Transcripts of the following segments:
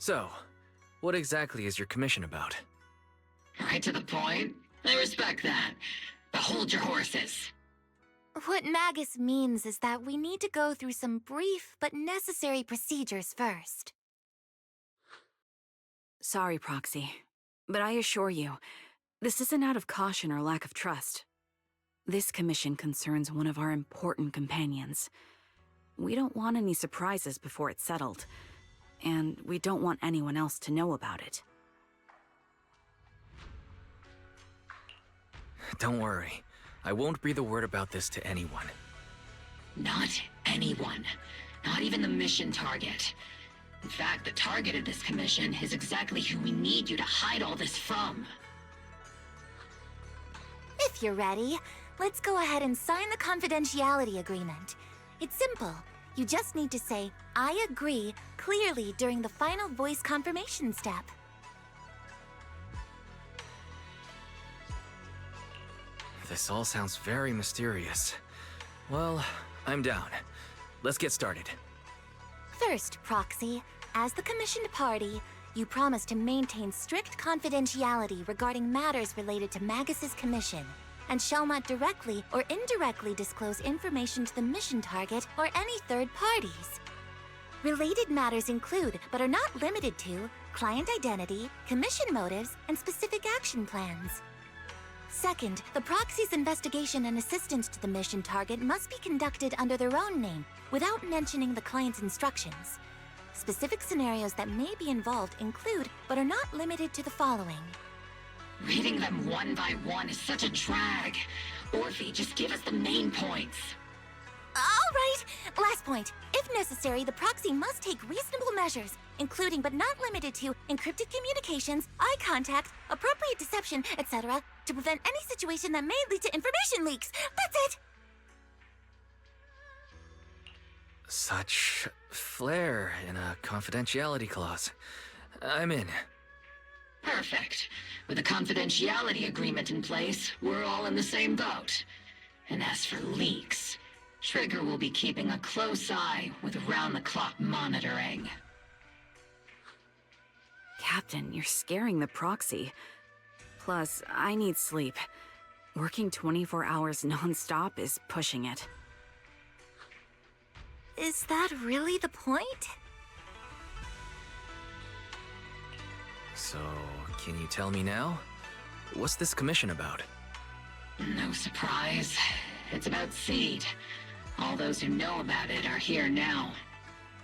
So, what exactly is your commission about? Right to the point. I respect that. But hold your horses. What Magus means is that we need to go through some brief but necessary procedures first. Sorry, Proxy, but I assure you, this isn't out of caution or lack of trust. This commission concerns one of our important companions. We don't want any surprises before it's settled, and we don't want anyone else to know about it. Don't worry. I won't breathe a word about this to anyone. Not anyone. Not even the mission target. In fact, the target of this commission is exactly who we need you to hide all this from. If you're ready, let's go ahead and sign the confidentiality agreement. It's simple. You just need to say, "I agree," clearly during the final voice confirmation step. This all sounds very mysterious. Well, I'm down. Let's get started. First, Proxy, as the commissioned party, you promise to maintain strict confidentiality regarding matters related to Magus's commission, and shall not directly or indirectly disclose information to the mission target or any third parties. Related matters include, but are not limited to, client identity, commission motives, and specific action plans. Second, the proxy's investigation and assistance to the mission target must be conducted under their own name, without mentioning the client's instructions. Specific scenarios that may be involved include, but are not limited to, the following. Reading them one by one is such a drag. Orphe, just give us the main points. All right, last point. If necessary, the proxy must take reasonable measures, including but not limited to encrypted communications, eye contact, appropriate deception, etc., to prevent any situation that may lead to information leaks. That's it! Such flair in a confidentiality clause. I'm in. Perfect. With a confidentiality agreement in place, we're all in the same boat. And as for leaks, Trigger will be keeping a close eye with round-the-clock monitoring. Captain, you're scaring the proxy. Plus, I need sleep. Working 24 hours non-stop is pushing it. Is that really the point? So, can you tell me now? What's this commission about? No surprise. It's about Seed. All those who know about it are here now.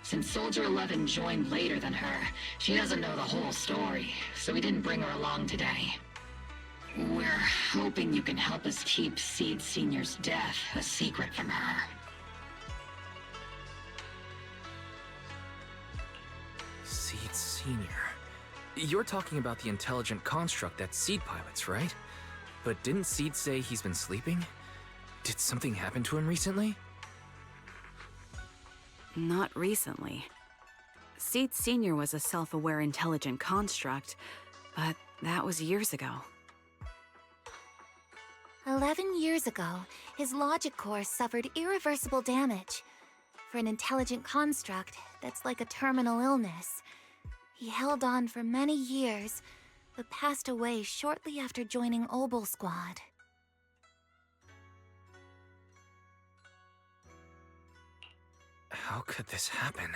Since Soldier 11 joined later than her, she doesn't know the whole story, so we didn't bring her along today. We're hoping you can help us keep Seed Senior's death a secret from her. Seed Senior. You're talking about the intelligent construct that Seed pilots, right? But didn't Seed say he's been sleeping? Did something happen to him recently? Not recently. Seed Senior was a self-aware intelligent construct, but that was years ago. 11 years ago, his logic core suffered irreversible damage. For an intelligent construct, that's like a terminal illness. He held on for many years, but passed away shortly after joining Obel Squad. How could this happen?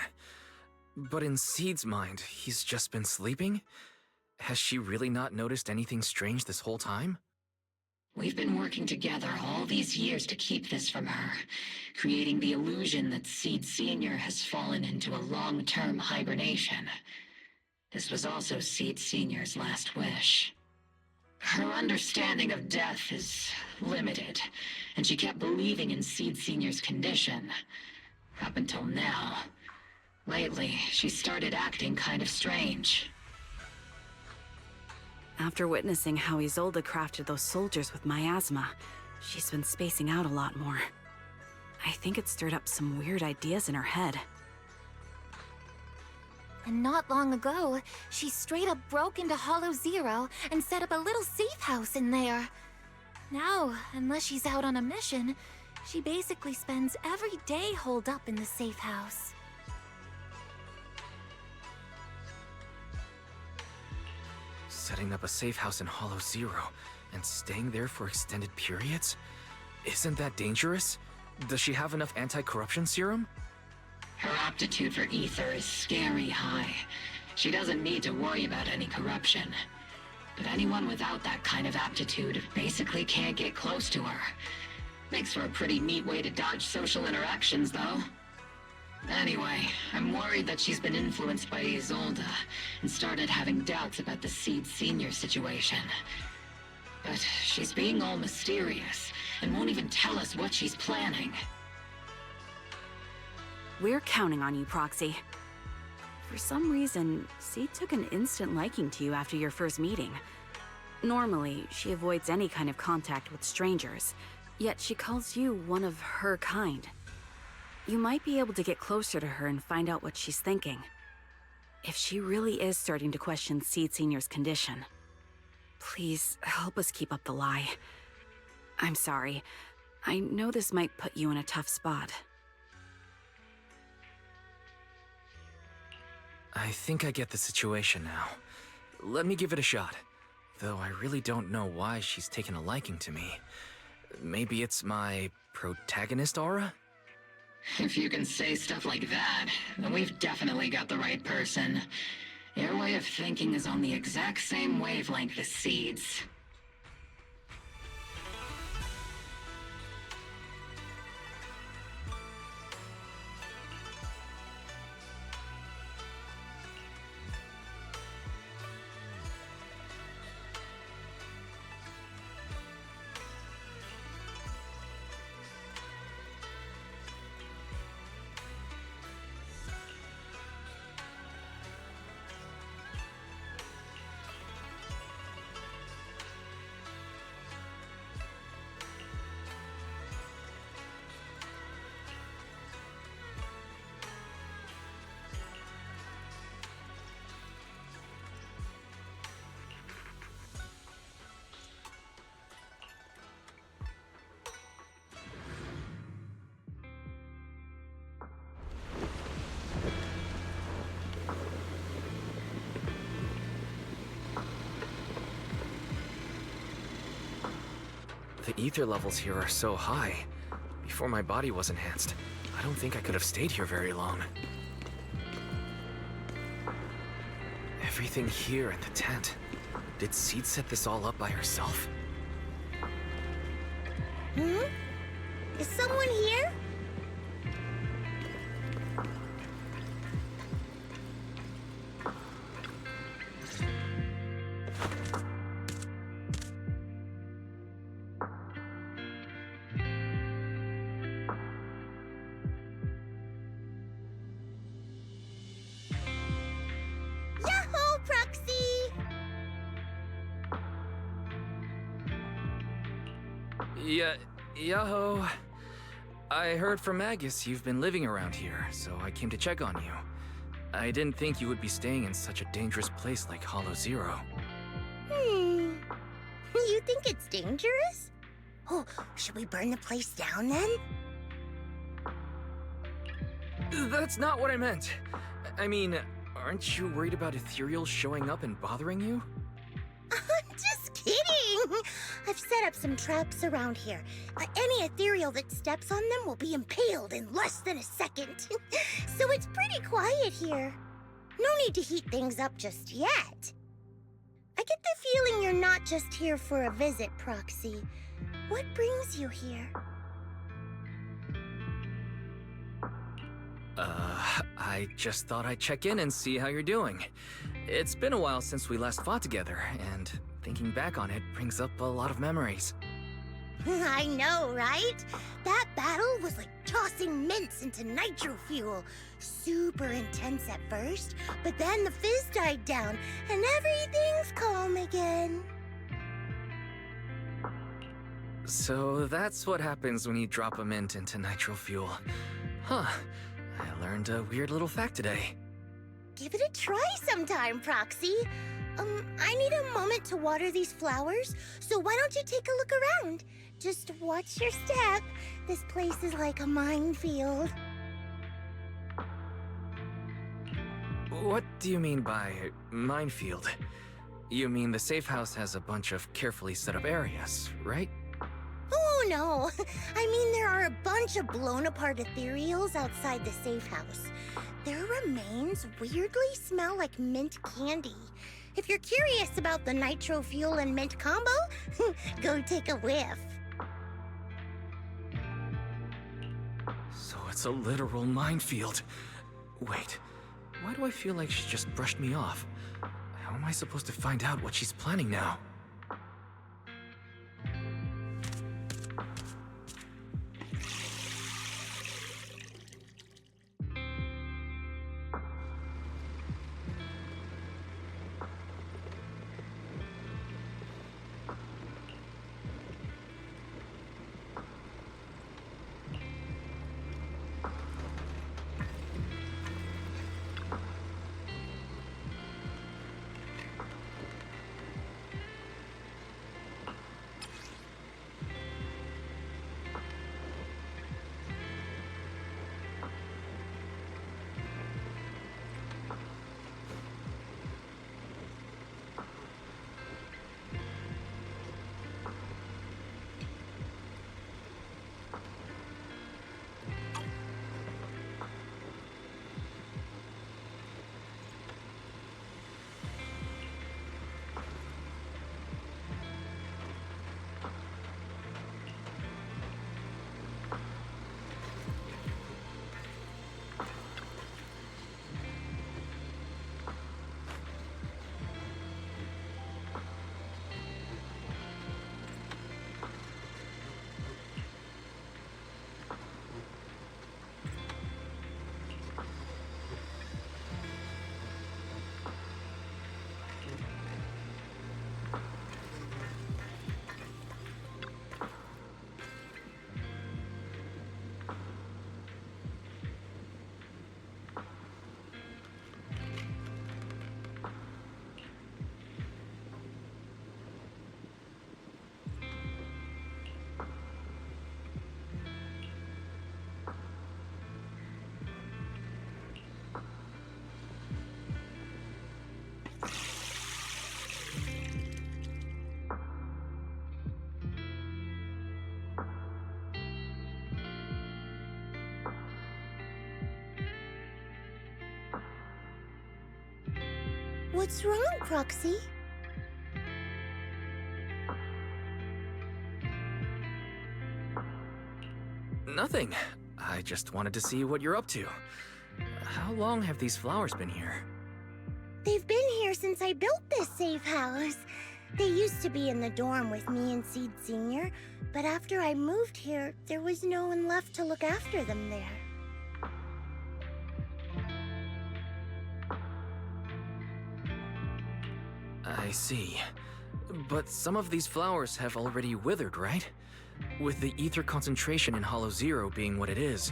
But in Seed's mind, he's just been sleeping? Has she really not noticed anything strange this whole time? We've been working together all these years to keep this from her, creating the illusion that Seed Senior has fallen into a long-term hibernation. This was also Seed Senior's last wish. Her understanding of death is limited, and she kept believing in Seed Senior's condition. Up until now. Lately, she started acting kind of strange. After witnessing how Isolde crafted those soldiers with miasma, she's been spacing out a lot more. I think it stirred up some weird ideas in her head. And not long ago, she straight up broke into Hollow Zero and set up a little safe house in there. Now, unless she's out on a mission, she basically spends every day holed up in the safe house. Setting up a safe house in Hollow Zero and staying there for extended periods? Isn't that dangerous? Does she have enough anti-corruption serum? Her aptitude for ether is scary high. She doesn't need to worry about any corruption. But anyone without that kind of aptitude basically can't get close to her. Makes for a pretty neat way to dodge social interactions, though. Anyway, I'm worried that she's been influenced by Isolde and started having doubts about the Seed Senior situation. But she's being all mysterious and won't even tell us what she's planning. We're counting on you, Proxy. For some reason, Seed took an instant liking to you after your first meeting. Normally, she avoids any kind of contact with strangers, yet she calls you one of her kind. You might be able to get closer to her and find out what she's thinking. If she really is starting to question Seed Senior's condition, please help us keep up the lie. I'm sorry. I know this might put you in a tough spot. I think I get the situation now. Let me give it a shot. Though I really don't know why she's taken a liking to me. Maybe it's my protagonist aura? If you can say stuff like that, then we've definitely got the right person. Your way of thinking is on the exact same wavelength as Seed's. The ether levels here are so high. Before my body was enhanced, I don't think I could have stayed here very long. Everything here at the tent. Did Seed set this all up by herself? Is someone here? Yahoo, Proxy! Yaho. I heard from Agus you've been living around here, so I came to check on you. I didn't think you would be staying in such a dangerous place like Hollow Zero. You think it's dangerous? Oh, should we burn the place down then? That's not what I meant. I mean, aren't you worried about ethereals showing up and bothering you? Just kidding! I've set up some traps around here. Any ethereal that steps on them will be impaled in less than a second. So it's pretty quiet here. No need to heat things up just yet. I get the feeling you're not just here for a visit, Proxy. What brings you here? I just thought I'd check in and see how you're doing. It's been a while since we last fought together, and thinking back on it brings up a lot of memories. I know, right? That battle was like tossing mints into nitro fuel. Super intense at first, but then the fizz died down, and everything's calm again. So that's what happens when you drop a mint into nitro fuel. Huh. I learned a weird little fact today. Give it a try sometime, Proxy. I need a moment to water these flowers, so why don't you take a look around? Just watch your step. This place is like a minefield. What do you mean by minefield? You mean the safe house has a bunch of carefully set up areas, right? Oh no, I mean there are a bunch of blown apart ethereals outside the safe house. Their remains weirdly smell like mint candy. If you're curious about the nitro fuel and mint combo, go take a whiff. So it's a literal minefield. Wait, why do I feel like she just brushed me off? How am I supposed to find out what she's planning now? What's wrong, Proxy? Nothing. I just wanted to see what you're up to. How long have these flowers been here? They've been here since I built this safe house. They used to be in the dorm with me and Seed Sr., but after I moved here, there was no one left to look after them there. I see. But some of these flowers have already withered, right? With the ether concentration in Hollow Zero being what it is,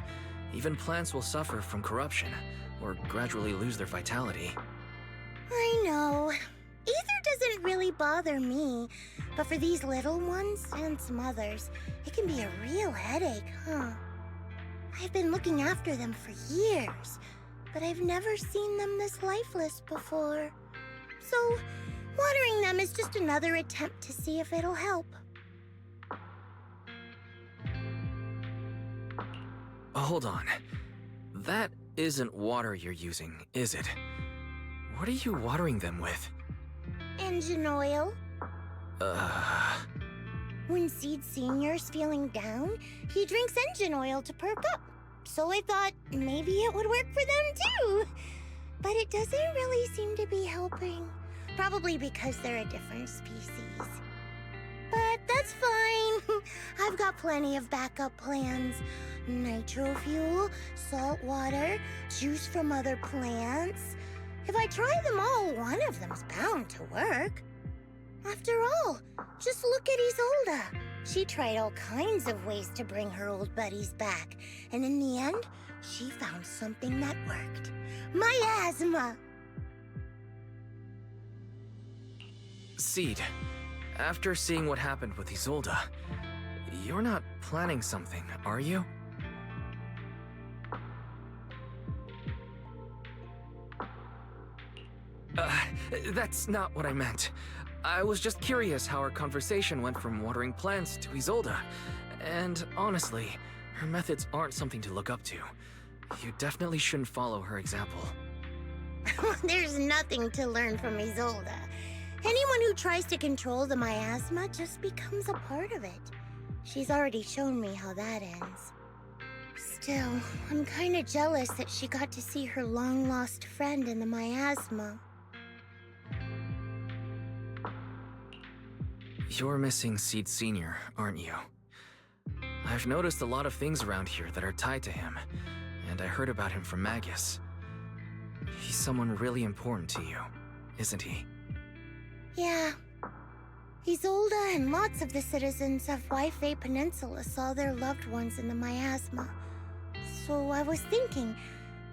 even plants will suffer from corruption, or gradually lose their vitality. I know. Ether doesn't really bother me, but for these little ones and some others, it can be a real headache, huh? I've been looking after them for years, but I've never seen them this lifeless before. So, watering them is just another attempt to see if it'll help. Hold on. That isn't water you're using, is it? What are you watering them with? Engine oil. When Seed Senior's feeling down, he drinks engine oil to perk up. So I thought maybe it would work for them too. But it doesn't really seem to be helping. Probably because they're a different species. But that's fine. I've got plenty of backup plans. Nitro fuel, salt water, juice from other plants. If I try them all, one of them's bound to work. After all, just look at Isolda. She tried all kinds of ways to bring her old buddies back, and in the end, she found something that worked. Miasma! Seed, after seeing what happened with Isolda, you're not planning something, are you? That's not what I meant. I was just curious how our conversation went from watering plants to Isolde. And honestly, her methods aren't something to look up to. You definitely shouldn't follow her example. There's nothing to learn from Isolde. Anyone who tries to control the miasma just becomes a part of it. She's already shown me how that ends. Still, I'm kinda jealous that she got to see her long-lost friend in the miasma. You're missing Seed Sr., aren't you? I've noticed a lot of things around here that are tied to him, and I heard about him from Magus. He's someone really important to you, isn't he? Yeah. Isolde and lots of the citizens of Wi-Fi Peninsula saw their loved ones in the miasma. So I was thinking,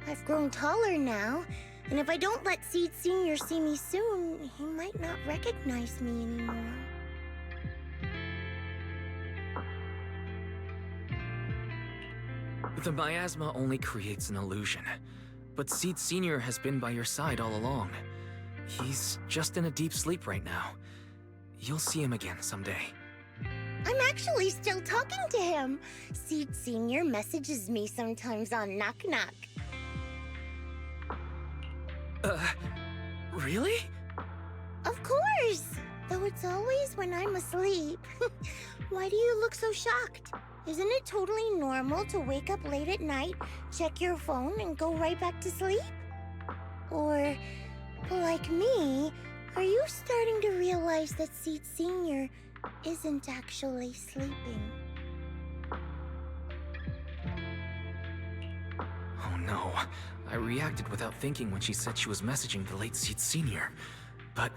I've grown taller now, and if I don't let Seed Sr. see me soon, he might not recognize me anymore. The miasma only creates an illusion, but Seed Sr. has been by your side all along. He's just in a deep sleep right now. You'll see him again someday. I'm actually still talking to him. Seed Sr. messages me sometimes on Knock Knock. Really? Of course! Though it's always when I'm asleep. Why do you look so shocked? Isn't it totally normal to wake up late at night, check your phone, and go right back to sleep? Or, like me, are you starting to realize that Seed Sr. isn't actually sleeping? Oh no, I reacted without thinking when she said she was messaging the late Seed Sr. But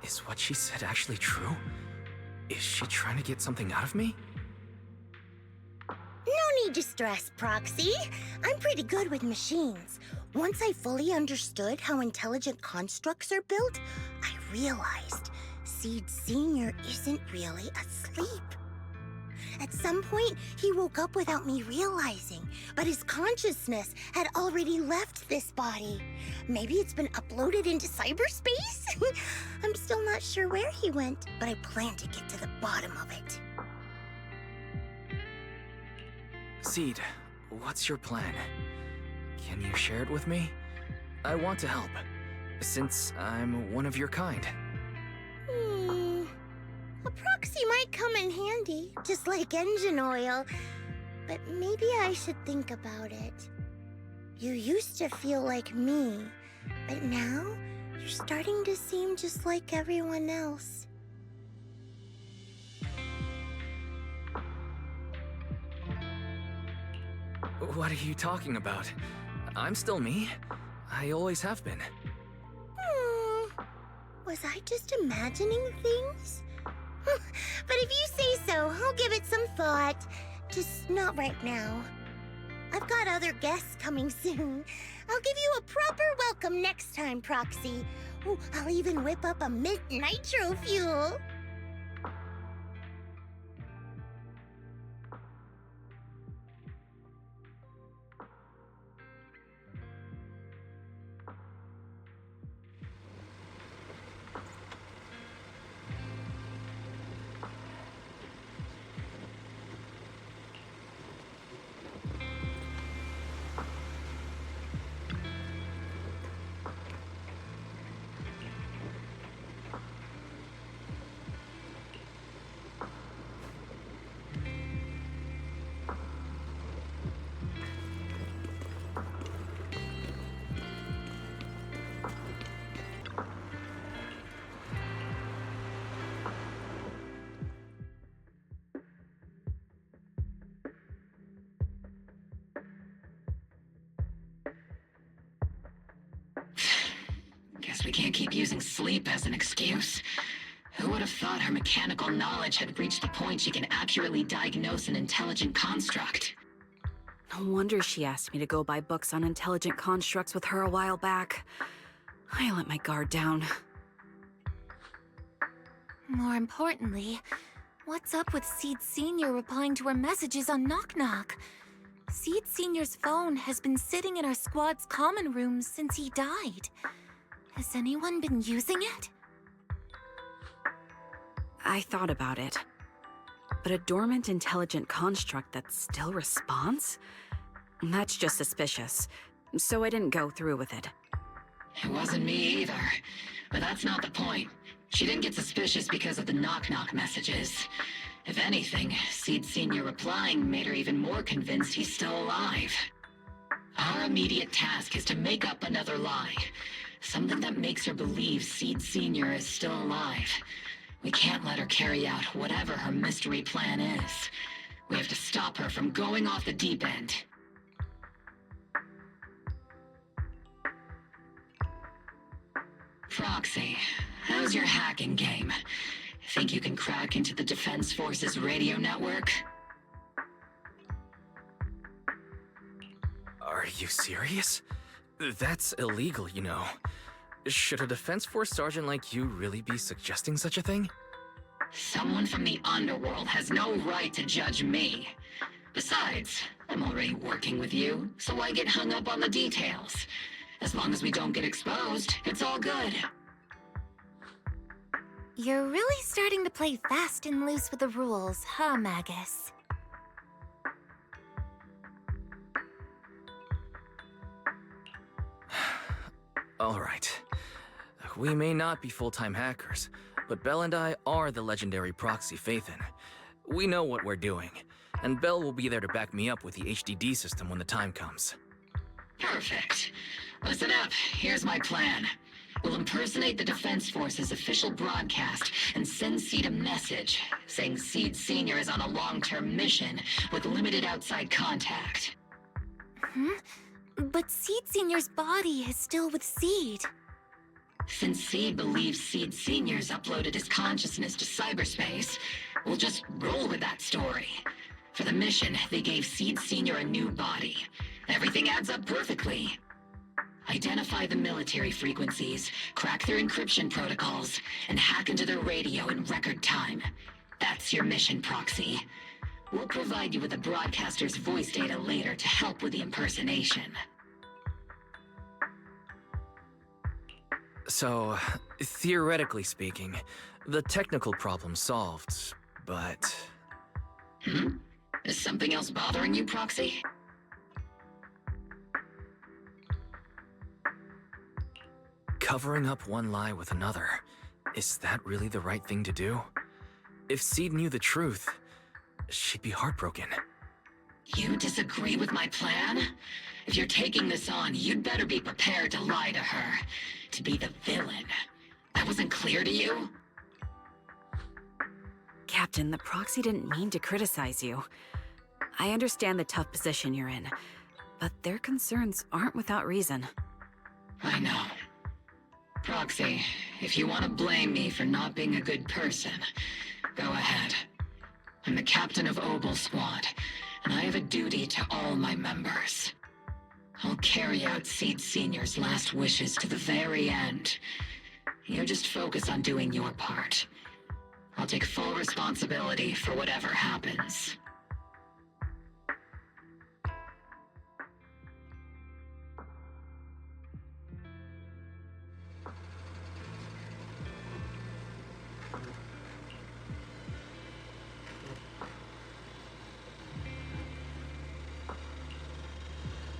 is what she said actually true? Is she trying to get something out of me? No need to stress, Proxy. I'm pretty good with machines. Once I fully understood how intelligent constructs are built, I realized Seed Sr. isn't really asleep. At some point, he woke up without me realizing, but his consciousness had already left this body. Maybe it's been uploaded into cyberspace? I'm still not sure where he went, but I plan to get to the bottom of it. Seed, what's your plan? Can you share it with me? I want to help, since I'm one of your kind. A proxy might come in handy, just like engine oil. But maybe I should think about it. You used to feel like me, but now you're starting to seem just like everyone else. What are you talking about? I'm still me. I always have been. Was I just imagining things? But if you say so, I'll give it some thought. Just not right now. I've got other guests coming soon. I'll give you a proper welcome next time, Proxy. Ooh, I'll even whip up a mint nitro fuel. Guess we can't keep using sleep as an excuse. Who would have thought her mechanical knowledge had reached the point she can accurately diagnose an intelligent construct? No wonder she asked me to go buy books on intelligent constructs with her a while back. I let my guard down. More importantly, what's up with Seed Sr. replying to her messages on Knock Knock? Seed Sr.'s phone has been sitting in our squad's common room since he died. Has anyone been using it? I thought about it. But a dormant intelligent construct that still responds? That's just suspicious. So I didn't go through with it. It wasn't me either. But that's not the point. She didn't get suspicious because of the knock-knock messages. If anything, Seed Senior replying made her even more convinced he's still alive. Our immediate task is to make up another lie. Something that makes her believe Seed Senior is still alive. We can't let her carry out whatever her mystery plan is. We have to stop her from going off the deep end. Proxy, how's your hacking game? Think you can crack into the Defense Forces radio network? Are you serious? That's illegal, you know. Should a Defense Force sergeant like you really be suggesting such a thing? Someone from the underworld has no right to judge me. Besides, I'm already working with you, so why get hung up on the details? As long as we don't get exposed, it's all good. You're really starting to play fast and loose with the rules, huh, Magus? All right. We may not be full-time hackers, but Belle and I are the legendary proxy Faithin. We know what we're doing, and Belle will be there to back me up with the HDD system when the time comes. Perfect. Listen up, here's my plan. We'll impersonate the Defense Force's official broadcast and send Seed a message saying Seed Senior is on a long-term mission with limited outside contact. But Seed Senior's body is still with Seed. Since Seed believes Seed Senior's uploaded his consciousness to cyberspace, we'll just roll with that story. For the mission, they gave Seed Senior a new body. Everything adds up perfectly. Identify the military frequencies, crack their encryption protocols, and hack into their radio in record time. That's your mission, Proxy. We'll provide you with the broadcaster's voice data later to help with the impersonation. So, theoretically speaking, the technical problem's solved, but... Is something else bothering you, Proxy? Covering up one lie with another, is that really the right thing to do? If Seed knew the truth, she'd be heartbroken. You disagree with my plan? If you're taking this on, you'd better be prepared to lie to her. To be the villain. That wasn't clear to you? Captain, the proxy didn't mean to criticize you. I understand the tough position you're in, but their concerns aren't without reason. I know. Proxy, if you want to blame me for not being a good person, go ahead. I'm the captain of Obel Squad, and I have a duty to all my members. I'll carry out Seed Senior's last wishes to the very end. You just focus on doing your part. I'll take full responsibility for whatever happens.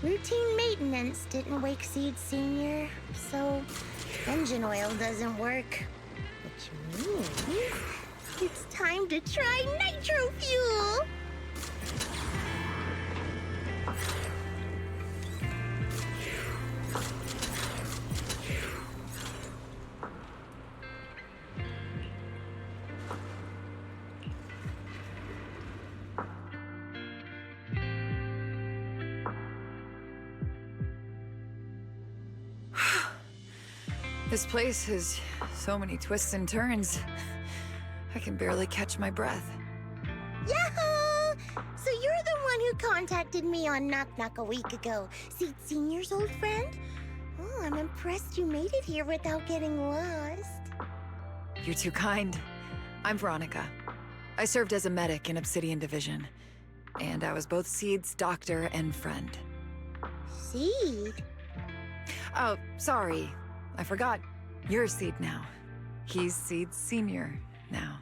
Routine maintenance didn't wake Seed Senior, so engine oil doesn't work. Which means it's time to try nitro fuel! This place has so many twists and turns. I can barely catch my breath. Yahoo! So you're the one who contacted me on Knock Knock a week ago, Seed Senior's old friend? Oh, I'm impressed you made it here without getting lost. You're too kind. I'm Veronica. I served as a medic in Obsidian Division, and I was both Seed's doctor and friend. Seed? Oh, sorry. I forgot. You're Seed now. He's Seed Senior now.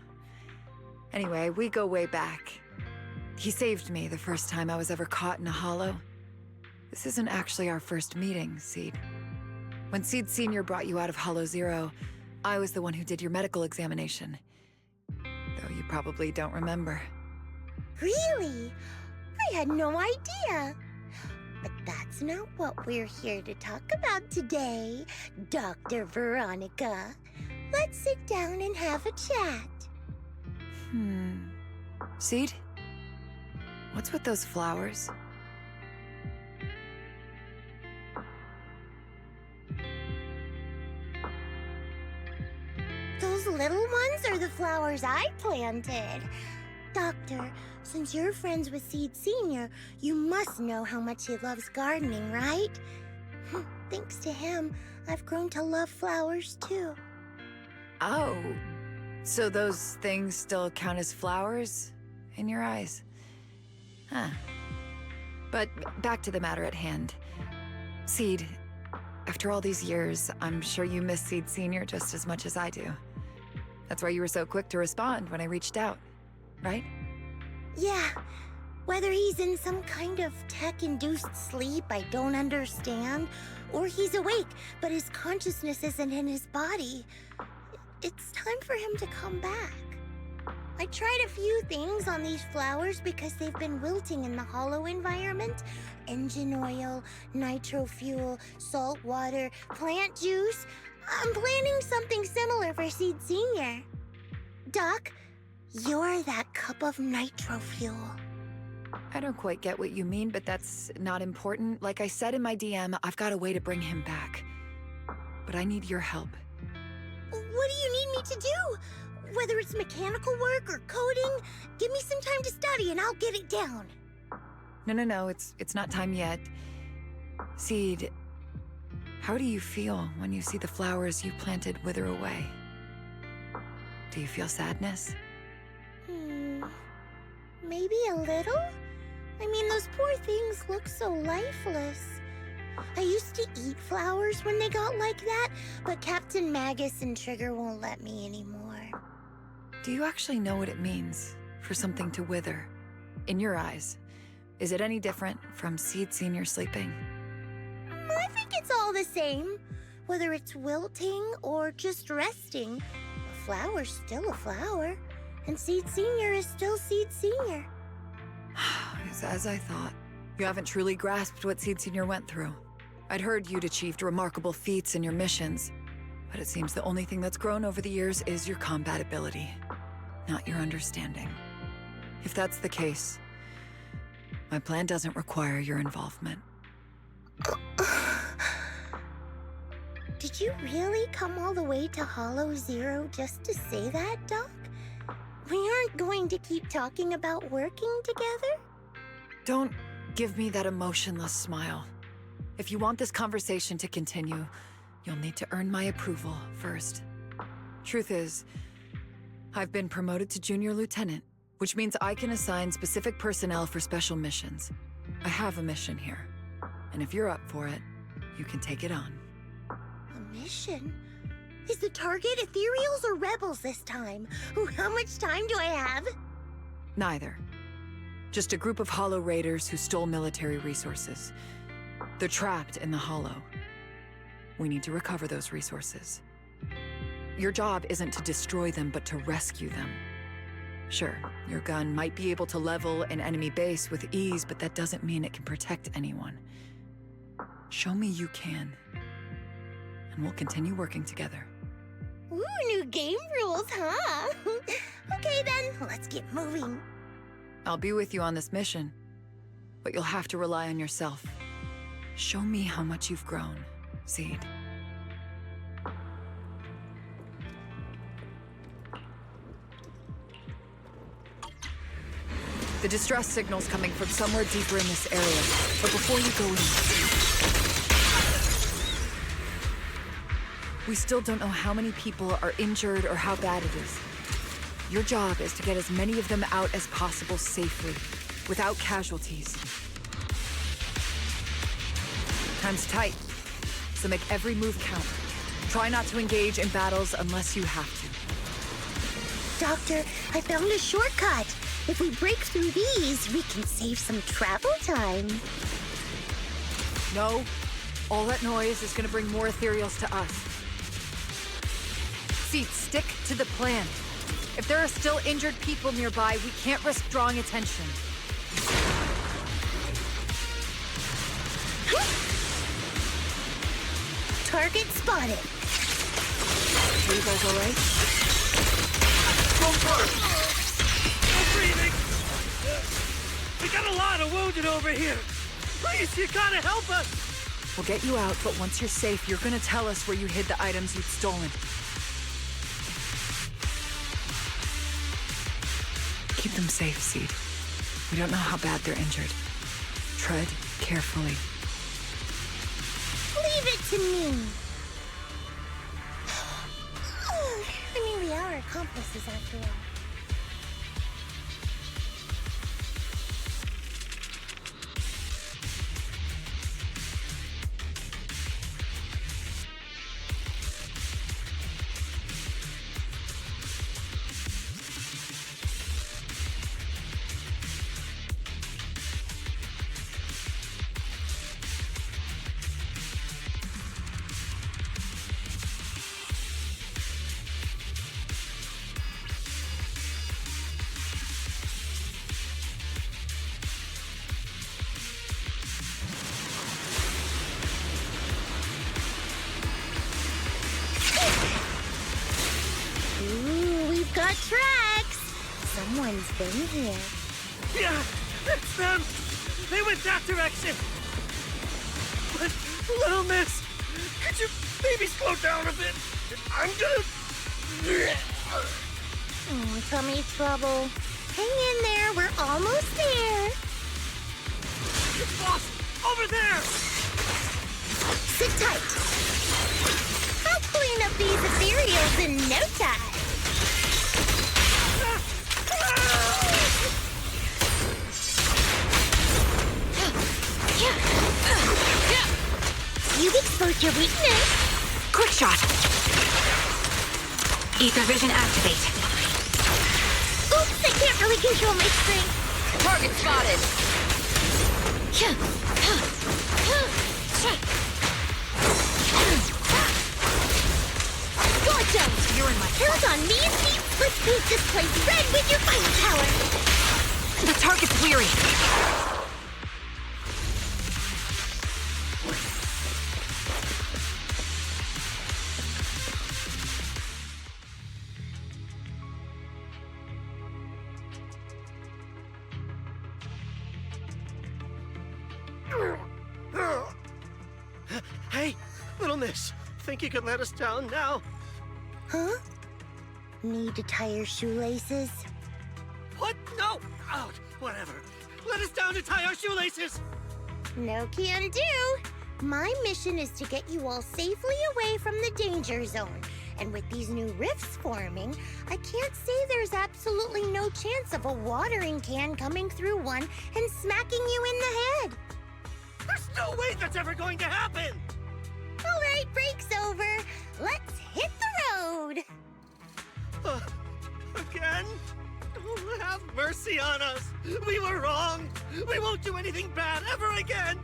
Anyway, we go way back. He saved me the first time I was ever caught in a hollow. This isn't actually our first meeting, Seed. When Seed Senior brought you out of Hollow Zero, I was the one who did your medical examination. Though you probably don't remember. Really? I had no idea. But that's not what we're here to talk about today, Dr. Veronica. Let's sit down and have a chat. Seed? What's with those flowers? Those little ones are the flowers I planted. Doctor, since you're friends with Seed Senior, you must know how much he loves gardening, right? Thanks to him, I've grown to love flowers too. Oh, so those things still count as flowers in your eyes? Huh. But back to the matter at hand. Seed, after all these years, I'm sure you miss Seed Senior just as much as I do. That's why you were so quick to respond when I reached out, right? Yeah. Whether he's in some kind of tech-induced sleep I don't understand, or he's awake, but his consciousness isn't in his body, it's time for him to come back. I tried a few things on these flowers because they've been wilting in the hollow environment. Engine oil, nitro fuel, salt water, plant juice. I'm planning something similar for Seed Senior. Doc, you're that cup of nitro fuel. I don't quite get what you mean, but that's not important. Like I said in my DM, I've got a way to bring him back. But I need your help. What do you need me to do? Whether it's mechanical work or coding, give me some time to study and I'll get it down. No, it's not time yet. Seed, how do you feel when you see the flowers you planted wither away? Do you feel sadness? Maybe a little? I mean, those poor things look so lifeless. I used to eat flowers when they got like that, but Captain Magus and Trigger won't let me anymore. Do you actually know what it means for something to wither? In your eyes, is it any different from Seed Senior sleeping? I think it's all the same. Whether it's wilting or just resting, a flower's still a flower, and Seed Senior is still Seed Senior. It's as I thought. You haven't truly grasped what Seed Senior went through. I'd heard you'd achieved remarkable feats in your missions, but it seems the only thing that's grown over the years is your combat ability, not your understanding. If that's the case, my plan doesn't require your involvement. Did you really come all the way to Hollow Zero just to say that, Doc? We aren't going to keep talking about working together? Don't give me that emotionless smile. If you want this conversation to continue, you'll need to earn my approval first. Truth is, I've been promoted to Junior Lieutenant, which means I can assign specific personnel for special missions. I have a mission here, and if you're up for it, you can take it on. A mission? Is the target ethereals or rebels this time? How much time do I have? Neither. Just a group of Hollow Raiders who stole military resources. They're trapped in the Hollow. We need to recover those resources. Your job isn't to destroy them, but to rescue them. Sure, your gun might be able to level an enemy base with ease, but that doesn't mean it can protect anyone. Show me you can, and we'll continue working together. Ooh, new game rules, huh? Okay then, let's get moving. I'll be with you on this mission, but you'll have to rely on yourself. Show me how much you've grown, Seed. The distress signal's coming from somewhere deeper in this area, but before you go in, we still don't know how many people are injured or how bad it is. Your job is to get as many of them out as possible safely, without casualties. Time's tight, so make every move count. Try not to engage in battles unless you have to. Doctor, I found a shortcut. If we break through these, we can save some travel time. No. All that noise is gonna bring more ethereals to us. Seed, stick to the plan. If there are still injured people nearby, we can't risk drawing attention. Target spotted. Are you guys all right? No breathing! We got a lot of wounded over here. Please, you gotta help us! We'll get you out, but once you're safe, you're gonna tell us where you hid the items you'd stolen. Keep them safe, Seed. We don't know how bad they're injured. Tread carefully. Leave it to me. I mean, we are accomplices after all. Got tracks! Someone's been here. Yeah, it's them! They went that direction! But, little miss, could you maybe slow down a bit? I'm gonna... Oh, tummy trouble. Hang in there, we're almost there. Boss, over there! Sit tight. I'll clean up these ethereals in no time. You've exposed your weakness. Quick shot. Ether vision activate. Oops, I can't really control my strength. Target spotted. Gotcha! You're in my Count on me, Steve. Let's paint this place red with your firepower. The target's weary. Hey, little miss, think you could let us down now? Huh? Need to tie your shoelaces? What? No! Out! Whatever. Let us down to tie our shoelaces! No can do. My mission is to get you all safely away from the danger zone. And with these new rifts forming, I can't say there's absolutely no chance of a watering can coming through one and smacking you in the head. There's no way that's ever going to happen! All right, break's over. Let's hit the road. Again? Oh, have mercy on us. We were wrong. We won't do anything bad ever again.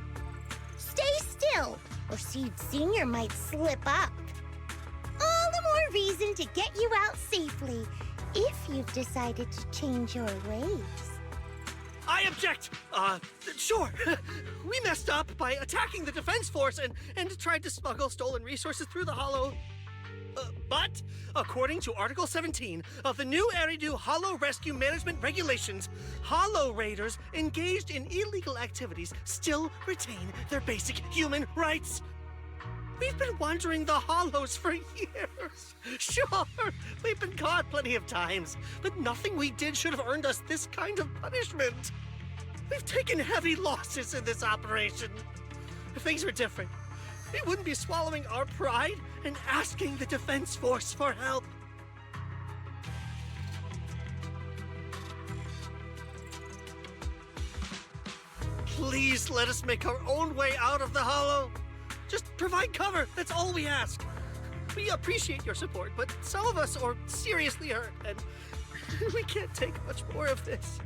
Stay still, or Seed Senior might slip up. All the more reason to get you out safely, if you've decided to change your ways. I object! Sure. We messed up by attacking the defense force and tried to smuggle stolen resources through the Hollow. But, according to Article 17 of the new Eridu Hollow Rescue Management Regulations, Hollow Raiders engaged in illegal activities still retain their basic human rights. We've been wandering the Hollows for years. Sure, we've been caught plenty of times, but nothing we did should have earned us this kind of punishment. We've taken heavy losses in this operation. If things were different, we wouldn't be swallowing our pride and asking the defense force for help. Please let us make our own way out of the Hollow. Just provide cover, that's all we ask. We appreciate your support, but some of us are seriously hurt, and we can't take much more of this.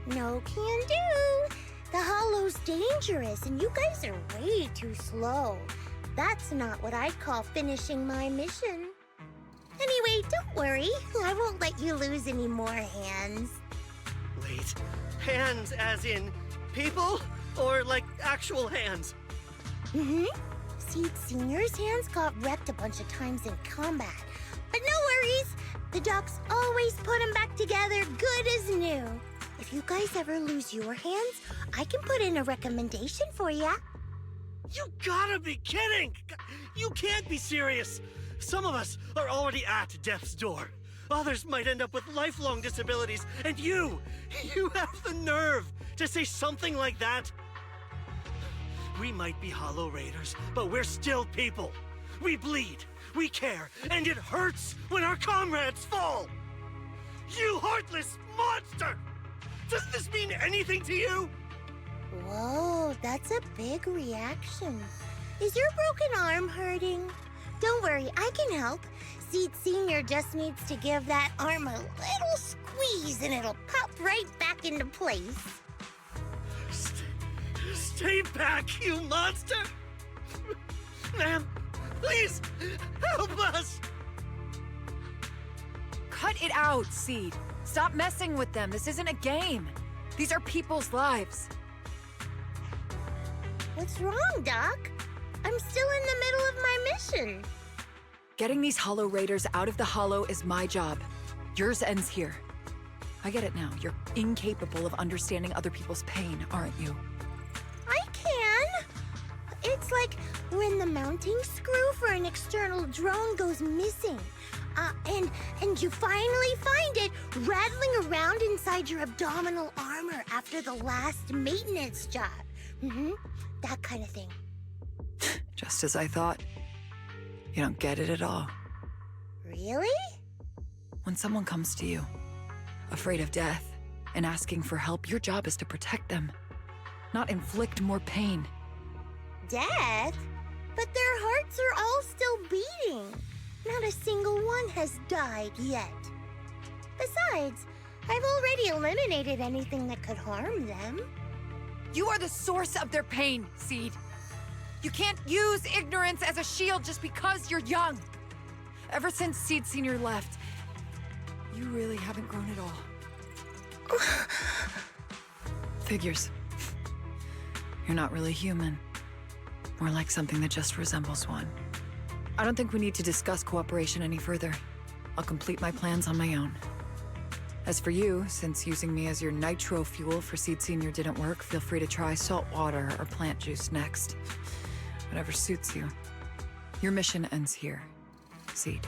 No can do. The Hollow's dangerous, and you guys are way too slow. That's not what I'd call finishing my mission. Anyway, don't worry. I won't let you lose any more hands. Wait, hands as in people? Or like actual hands? Mm-hmm. Seed Senior's hands got wrecked a bunch of times in combat. But no worries. The docs always put them back together good as new. If you guys ever lose your hands, I can put in a recommendation for ya. You gotta be kidding! You can't be serious! Some of us are already at death's door. Others might end up with lifelong disabilities, and you have the nerve to say something like that? We might be Hollow Raiders, but we're still people. We bleed, we care, and it hurts when our comrades fall! You heartless monster! Does this mean anything to you? Whoa, that's a big reaction. Is your broken arm hurting? Don't worry, I can help. Seed Senior just needs to give that arm a little squeeze and it'll pop right back into place. Stay back, you monster! Ma'am, please, help us! Cut it out, Seed. Stop messing with them. This isn't a game. These are people's lives. What's wrong, Doc? I'm still in the middle of my mission. Getting these Hollow Raiders out of the Hollow is my job. Yours ends here. I get it now. You're incapable of understanding other people's pain, aren't you? I can. It's like when the mounting screw for an external drone goes missing. And you finally find it rattling around inside your abdominal armor after the last maintenance job. Mm-hmm. That kind of thing. Just as I thought. You don't get it at all. Really? When someone comes to you, afraid of death, and asking for help, your job is to protect them, not inflict more pain. Death? But their hearts are all still beating. Not a single one has died yet. Besides, I've already eliminated anything that could harm them. You are the source of their pain, Seed. You can't use ignorance as a shield just because you're young. Ever since Seed Senior left, you really haven't grown at all. Figures. You're not really human. More like something that just resembles one. I don't think we need to discuss cooperation any further. I'll complete my plans on my own. As for you, since using me as your nitro fuel for Seed Senior didn't work, feel free to try salt water or plant juice next. Whatever suits you. Your mission ends here, Seed.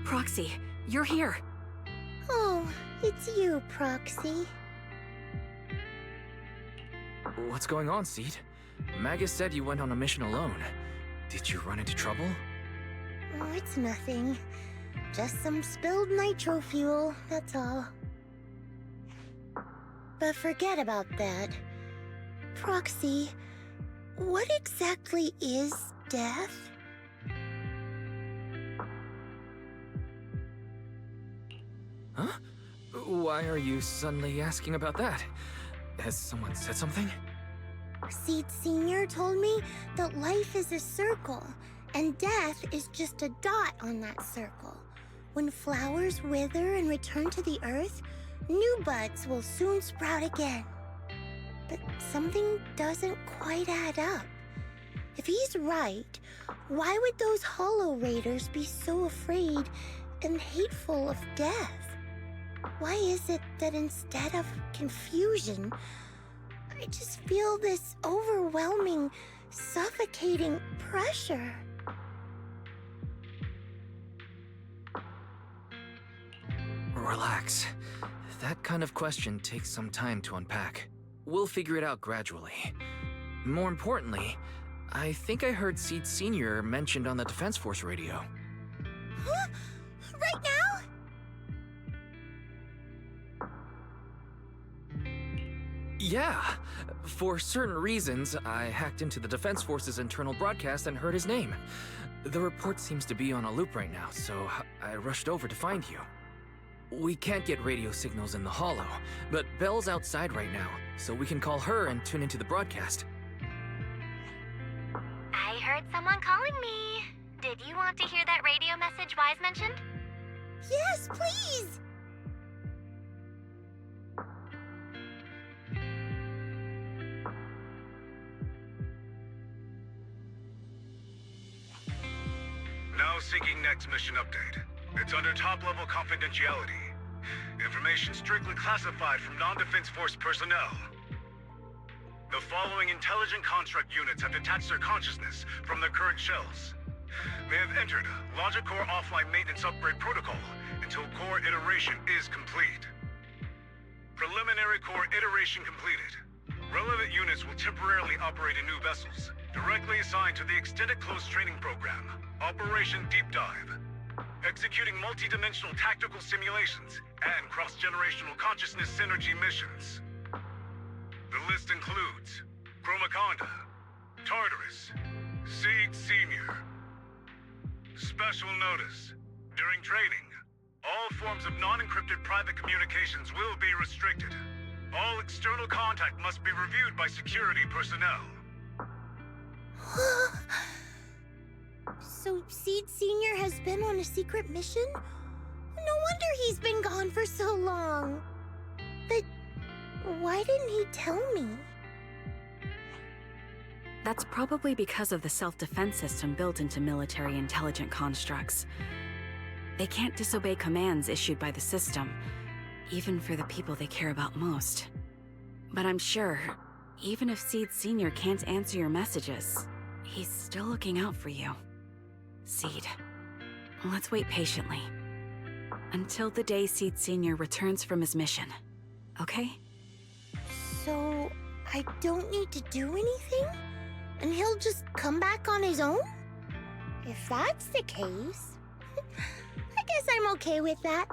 Proxy, you're here. Oh, it's you, Proxy. What's going on, Seed? Magus said you went on a mission alone. Did you run into trouble? Oh, it's nothing. Just some spilled nitro fuel, that's all. But forget about that. Proxy, what exactly is death? Huh? Why are you suddenly asking about that? Has someone said something? Seed Senior told me that life is a circle, and death is just a dot on that circle. When flowers wither and return to the earth, new buds will soon sprout again. But something doesn't quite add up. If he's right, why would those Hollow Raiders be so afraid and hateful of death? Why is it that instead of confusion, I just feel this overwhelming, suffocating pressure? Relax. That kind of question takes some time to unpack. We'll figure it out gradually. More importantly, I think I heard Seed Senior mentioned on the Defense Force radio. Huh? Right now? Yeah. For certain reasons, I hacked into the Defense Force's internal broadcast and heard his name. The report seems to be on a loop right now, so I rushed over to find you. We can't get radio signals in the Hollow, but Belle's outside right now, so we can call her and tune into the broadcast. I heard someone calling me. Did you want to hear that radio message Wise mentioned? Yes, please! Now seeking next mission update. It's under top-level confidentiality. Information strictly classified from non-Defense Force personnel. The following intelligent construct units have detached their consciousness from their current shells. They have entered Logic Core offline maintenance upgrade protocol until core iteration is complete. Preliminary core iteration completed. Relevant units will temporarily operate in new vessels, directly assigned to the Extended Close Training Program, Operation Deep Dive. Executing multi-dimensional tactical simulations and cross-generational consciousness synergy missions. The list includes Chromaconda, Tartarus, Seed Senior. Special notice. During training, all forms of non-encrypted private communications will be restricted. All external contact must be reviewed by security personnel. So Seed Senior has been on a secret mission? No wonder he's been gone for so long. But why didn't he tell me? That's probably because of the self-defense system built into military intelligent constructs. They can't disobey commands issued by the system, even for the people they care about most. But I'm sure, even if Seed Senior can't answer your messages, he's still looking out for you. Seed, let's wait patiently. Until the day Seed Senior returns from his mission, okay? So I don't need to do anything? And he'll just come back on his own? If that's the case, I guess I'm okay with that.